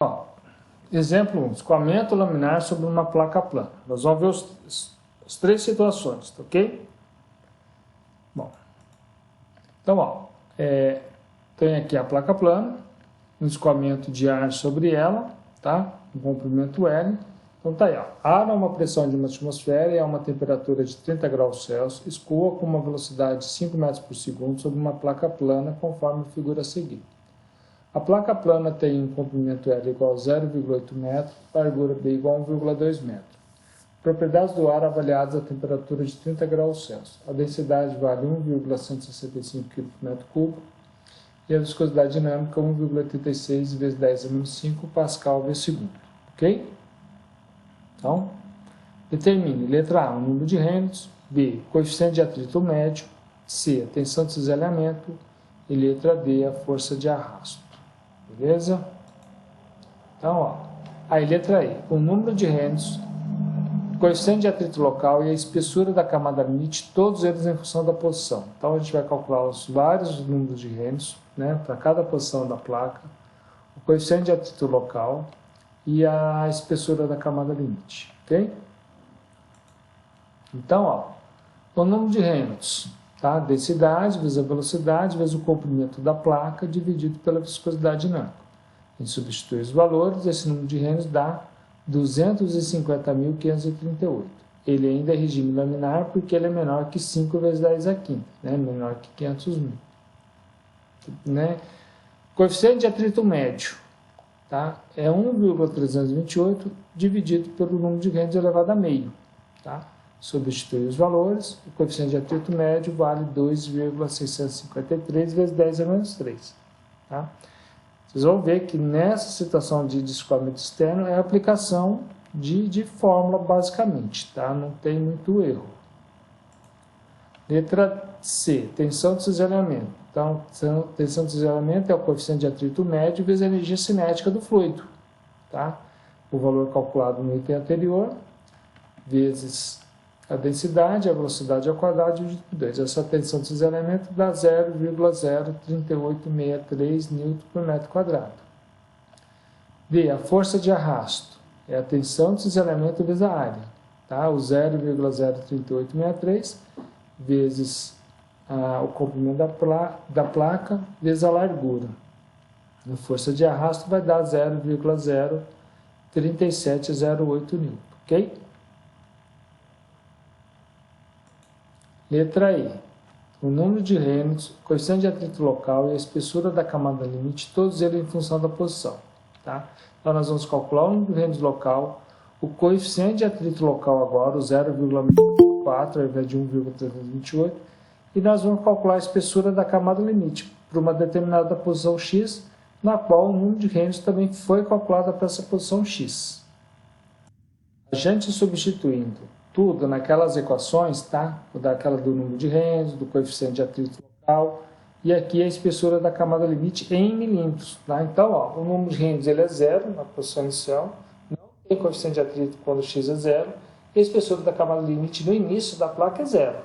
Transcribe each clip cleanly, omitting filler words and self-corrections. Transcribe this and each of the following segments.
Ó, exemplo 1, escoamento laminar sobre uma placa plana. Nós vamos ver as três situações, tá ok? Bom, então, ó, tem aqui a placa plana, um escoamento de ar sobre ela, tá? Um comprimento L. Então tá aí, ó. Ar a uma pressão de uma atmosfera e a uma temperatura de 30 graus Celsius, escoa com uma velocidade de 5 metros por segundo sobre uma placa plana, conforme a figura a seguir. A placa plana tem um comprimento L igual a 0,8 metro, largura B igual a 1,2 metro. Propriedades do ar avaliadas a temperatura de 30 graus Celsius. A densidade vale 1,165 kg por metro cubo e a viscosidade dinâmica 1,86 vezes 10 a menos 5 pascal vezes segundo. Ok? Então, determine, letra A, o número de Reynolds, B, coeficiente de atrito médio, C, a tensão de cisalhamento e letra D, a força de arrasto. Beleza? Então, ó, aí letra E, o número de Reynolds, coeficiente de atrito local e a espessura da camada limite, todos eles em função da posição. Então, a gente vai calcular os vários números de Reynolds, né, para cada posição da placa, o coeficiente de atrito local e a espessura da camada limite, ok? Então, ó, o número de Reynolds, tá? Densidade vezes a velocidade vezes o comprimento da placa dividido pela viscosidade dinâmica. A gente substitui os valores, esse número de Reynolds dá 250.538. Ele ainda é regime laminar porque ele é menor que 5 vezes 10 a quinta, né? Menor que 500.000. Né? Coeficiente de atrito médio, tá? É 1,328 dividido pelo número de Reynolds elevado a meio. Tá? Substitui os valores, o coeficiente de atrito médio vale 2,653 vezes 10 a menos 3. Tá? Vocês vão ver que nessa situação de escoamento externo é a aplicação de fórmula basicamente, tá? Não tem muito erro. Letra C, tensão de cisalhamento. Então, tensão de cisalhamento é o coeficiente de atrito médio vezes a energia cinética do fluido. Tá? O valor calculado no item anterior, vezes a densidade, a velocidade ao quadrado dividido por 2. Essa tensão de cisalhamento dá 0,03863 N por metro quadrado. B, a força de arrasto. É a tensão de cisalhamento vezes a área. Tá? O 0,03863 vezes o comprimento da placa vezes a largura. A força de arrasto vai dar 0,03708 N, ok? Letra E. O número de Reynolds, o coeficiente de atrito local e a espessura da camada limite, todos eles em função da posição. Tá? Então, nós vamos calcular o número de Reynolds local, o coeficiente de atrito local agora, o 0,4 ao invés de 1,328, e nós vamos calcular a espessura da camada limite para uma determinada posição X, na qual o número de Reynolds também foi calculado para essa posição X. A gente substituindo tudo naquelas equações, tá? Daquela do número de Reynolds, do coeficiente de atrito local, e aqui a espessura da camada limite em milímetros, tá? Então, ó, o número de Reynolds ele é zero na posição inicial, não tem coeficiente de atrito quando x é zero, e a espessura da camada limite no início da placa é zero.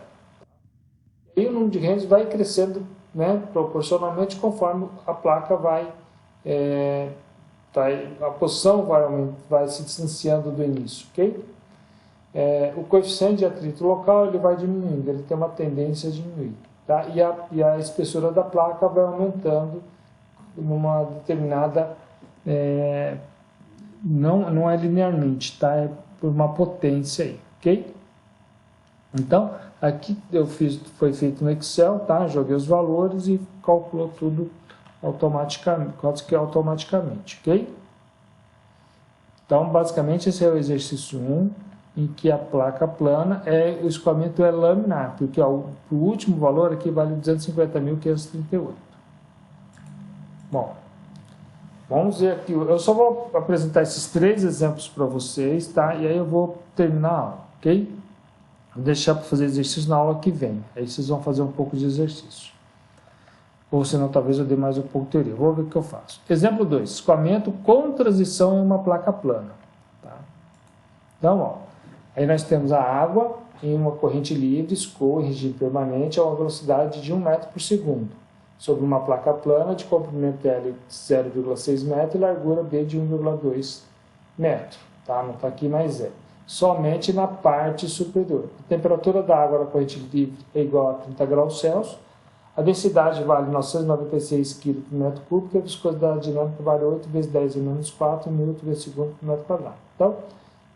E o número de Reynolds vai crescendo, né, proporcionalmente conforme a placa a posição vai se distanciando do início, ok? O coeficiente de atrito local ele vai diminuindo, ele tem uma tendência a diminuir. Tá? E a espessura da placa vai aumentando numa determinada... não é linearmente, tá? É por uma potência aí, ok? Então, aqui foi feito no Excel, tá? Joguei os valores e calculou tudo automaticamente, ok? Então, basicamente, esse é o exercício 1, em que a placa plana o escoamento é laminar, porque ó, o último valor aqui vale 250.538. Bom, vamos ver aqui, eu só vou apresentar esses três exemplos para vocês, tá? E aí eu vou terminar a aula, ok? Vou deixar para fazer exercício na aula que vem, aí vocês vão fazer um pouco de exercício. Ou senão talvez eu dê mais um pouco de teoria, vou ver o que eu faço. Exemplo 2, escoamento com transição em uma placa plana. Tá? Então, ó, aí nós temos a água em uma corrente livre, escoa em regime permanente a uma velocidade de 1 metro por segundo, sobre uma placa plana de comprimento L de 0,6 metro e largura B de 1,2 metro. Tá? Não está aqui, mas é. Somente na parte superior. A temperatura da água na corrente livre é igual a 30 graus Celsius. A densidade vale 996 kg por metro cúbico e a viscosidade dinâmica vale 8 vezes 10 menos 4 Nm por segundo por metro quadrado. Então,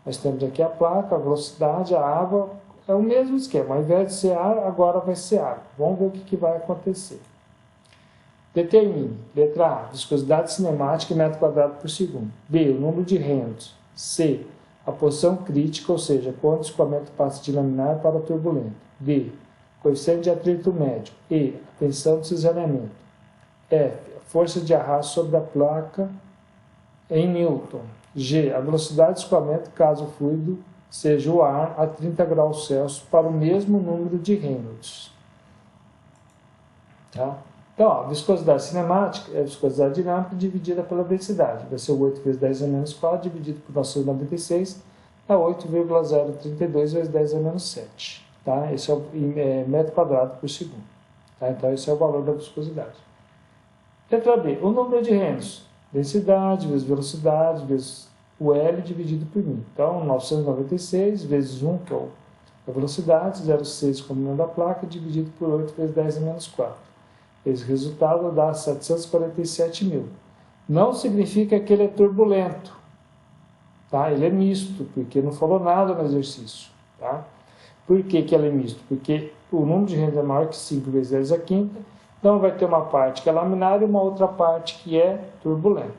nós temos aqui a placa, a velocidade, a água. É o mesmo esquema. Ao invés de ser ar, agora vai ser água. Vamos ver o que vai acontecer. Determine, letra A, viscosidade cinemática em metro quadrado por segundo. B, o número de Reynolds. C, a posição crítica, ou seja, quando o escoamento passa de laminar para turbulento. D, coeficiente de atrito médio. E, a tensão de cisalhamento. F, a força de arrasto sobre a placa em Newton. G, a velocidade de escoamento caso o fluido seja o ar a 30 graus Celsius para o mesmo número de Reynolds. Tá? Então, a viscosidade cinemática é a viscosidade dinâmica dividida pela densidade. Vai ser 8 vezes 10 a menos 4 dividido por 996 a 8,032 vezes 10 a menos 7. Tá? Esse é o metro quadrado por segundo. Tá? Então, esse é o valor da viscosidade. Letra B. O número de Reynolds. Densidade vezes velocidade vezes o L dividido por μ. Então, 996 vezes 1, que é a velocidade, 0,6 como número da placa, dividido por 8 vezes 10 a menos 4. Esse resultado dá 747 mil. Não significa que ele é turbulento. Tá? Ele é misto, porque não falou nada no exercício. Tá? Por que ele é misto? Porque o número de Reynolds é maior que 5 vezes 10 a quinta. Então, vai ter uma parte que é laminar e uma outra parte que é turbulenta.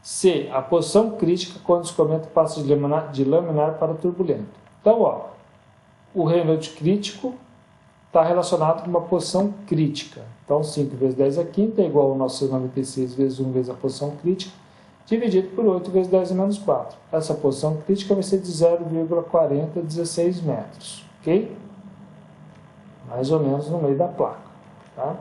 C. A posição crítica quando o escoamento passa de laminar para turbulento. Então, ó, o Reynolds crítico está relacionado com uma posição crítica. Então, 5 vezes 10 a quinta é igual a 996 vezes 1 vezes a posição crítica, dividido por 8 vezes 10 a menos 4. Essa posição crítica vai ser de 0,4016 metros. Ok? Mais ou menos no meio da placa. Tá?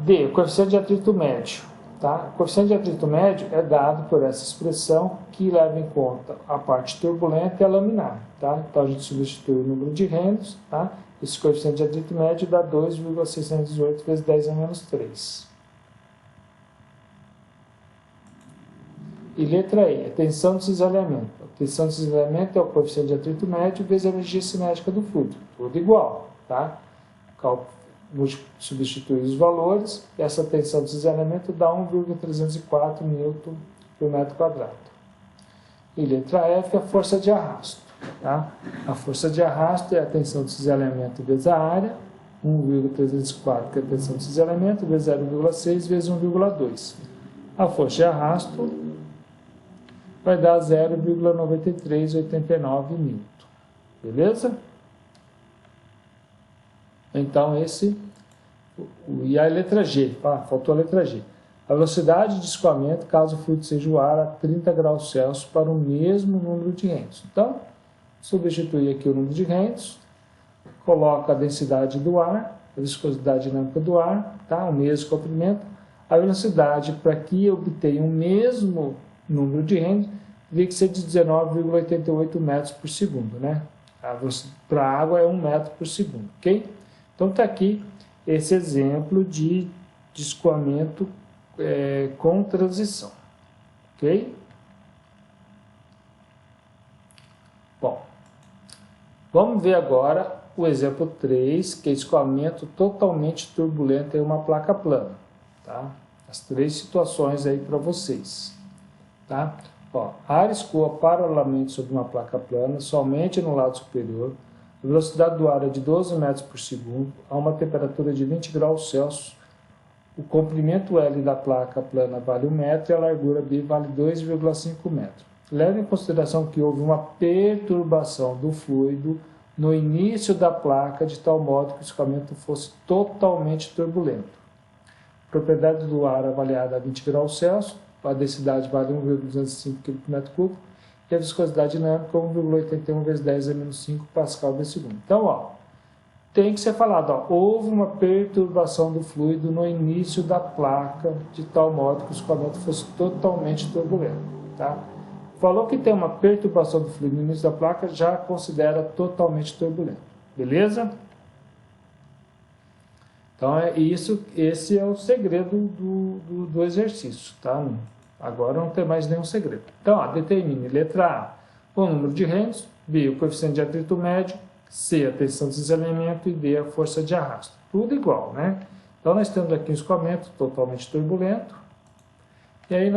D. O coeficiente de atrito médio. Tá? O coeficiente de atrito médio é dado por essa expressão que leva em conta a parte turbulenta e a laminar. Tá? Então, a gente substitui o número de Reynolds. Tá? Esse coeficiente de atrito médio dá 2,618 vezes 10 a menos 3. E letra E, a tensão de cisalhamento. A tensão de cisalhamento é o coeficiente de atrito médio vezes a energia cinética do fluido. Tudo igual. Tá? Substituir os valores, essa tensão de cisalhamento dá 1,304 Nm por metro quadrado. E letra F, a força de arrasto. Tá? A força de arrasto é a tensão de cisalhamento vezes a área, 1,304 que é a tensão de cisalhamento, vezes 0,6 vezes 1,2. A força de arrasto vai dar 0,9389 Nm. Beleza? Então, e a letra G, faltou a letra G. A velocidade de escoamento, caso o fluido seja o ar, a 30 graus Celsius para o mesmo número de Reynolds. Então, substituir aqui o número de Reynolds, coloca a densidade do ar, a viscosidade dinâmica do ar, tá? O mesmo comprimento. A velocidade, para que obtenha o mesmo número de Reynolds, teria que ser de 19,88 metros por segundo, né? Para a água é 1 metro por segundo, ok? Então, está aqui esse exemplo de escoamento com transição, ok? Bom, vamos ver agora o exemplo 3, que é escoamento totalmente turbulento em uma placa plana, tá? As 3 situações aí para vocês, tá? Ó, ar escoa paralelamente sobre uma placa plana, somente no lado superior. A velocidade do ar é de 12 metros por segundo, a uma temperatura de 20 graus Celsius. O comprimento L da placa plana vale 1 metro e a largura B vale 2,5 metros. Leve em consideração que houve uma perturbação do fluido no início da placa, de tal modo que o escoamento fosse totalmente turbulento. A propriedade do ar avaliada a 20 graus Celsius, a densidade vale 1,205 kg por metro cúbico, e a viscosidade dinâmica 1,81 vezes 10 a menos 5 pascal por segundo. Então, ó, tem que ser falado, ó, houve uma perturbação do fluido no início da placa, de tal modo que o escoamento fosse totalmente turbulento. Tá? Falou que tem uma perturbação do fluido no início da placa, já considera totalmente turbulento. Beleza? Então, esse é o segredo do exercício, tá? Agora não tem mais nenhum segredo. Então, ó, determine letra A, o número de rendos, B, o coeficiente de atrito médio, C, a tensão de desalinhamento e D, a força de arrasto. Tudo igual, né? Então, nós temos aqui um escoamento totalmente turbulento. E aí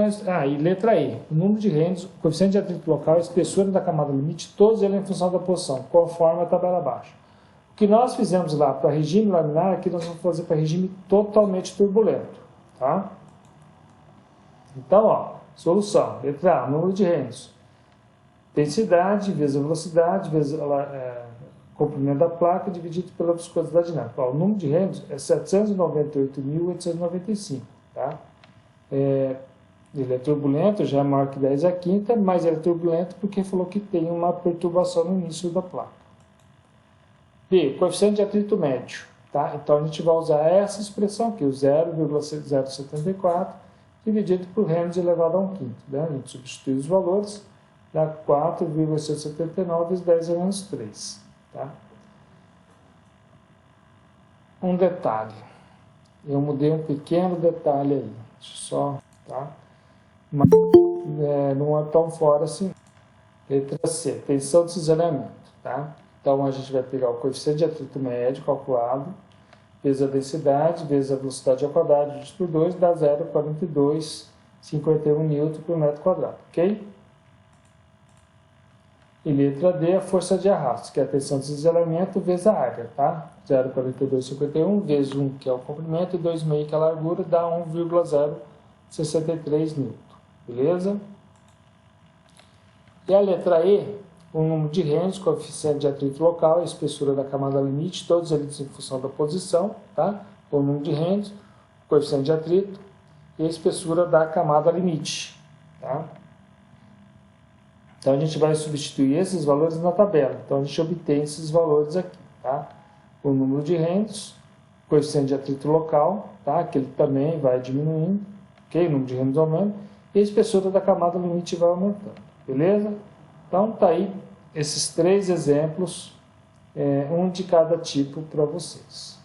e letra E, o número de rendos, o coeficiente de atrito local, a espessura da camada limite, todos eles em função da posição, conforme a tabela abaixo. O que nós fizemos lá para regime laminar, aqui nós vamos fazer para regime totalmente turbulento, tá? Então, ó, solução, letra A, número de rendos, densidade vezes a velocidade, vezes comprimento da placa, dividido pela viscosidade dinâmica. Ó, o número de rendos é 798.895, tá? Ele é turbulento, já é maior que 10 a quinta, mas ele é turbulento porque falou que tem uma perturbação no início da placa. B, coeficiente de atrito médio, tá? Então a gente vai usar essa expressão aqui, o 0,074, dividido por rendos elevado a 1/5, né? A gente substitui os valores, dá 4,179 vezes 10 a menos 3, tá? Um detalhe, eu mudei um pequeno detalhe aí, só, tá? Mas não é tão fora assim. Letra C, tensão de cisalhamento, tá? Então, a gente vai pegar o coeficiente de atrito médio calculado, vezes a densidade, vezes a velocidade ao quadrado, dividido por 2, dá 0,4251 N por metro quadrado, ok? E letra D, a força de arrasto, que é a tensão de cisalhamento vezes a área, tá? 0,4251 vezes 1, que é o comprimento, e 2,5, que é a largura, dá 1,063 N, beleza? E a letra E, o número de rendos, coeficiente de atrito local, a espessura da camada limite, todos eles em função da posição, tá? O número de rendos, coeficiente de atrito e a espessura da camada limite, tá? Então a gente vai substituir esses valores na tabela. Então a gente obtém esses valores aqui, tá? O número de rendos, coeficiente de atrito local, tá? Que ele também vai diminuindo, ok? O número de rendos aumenta e a espessura da camada limite vai aumentando, beleza? Então, tá aí esses 3 exemplos, um de cada tipo para vocês.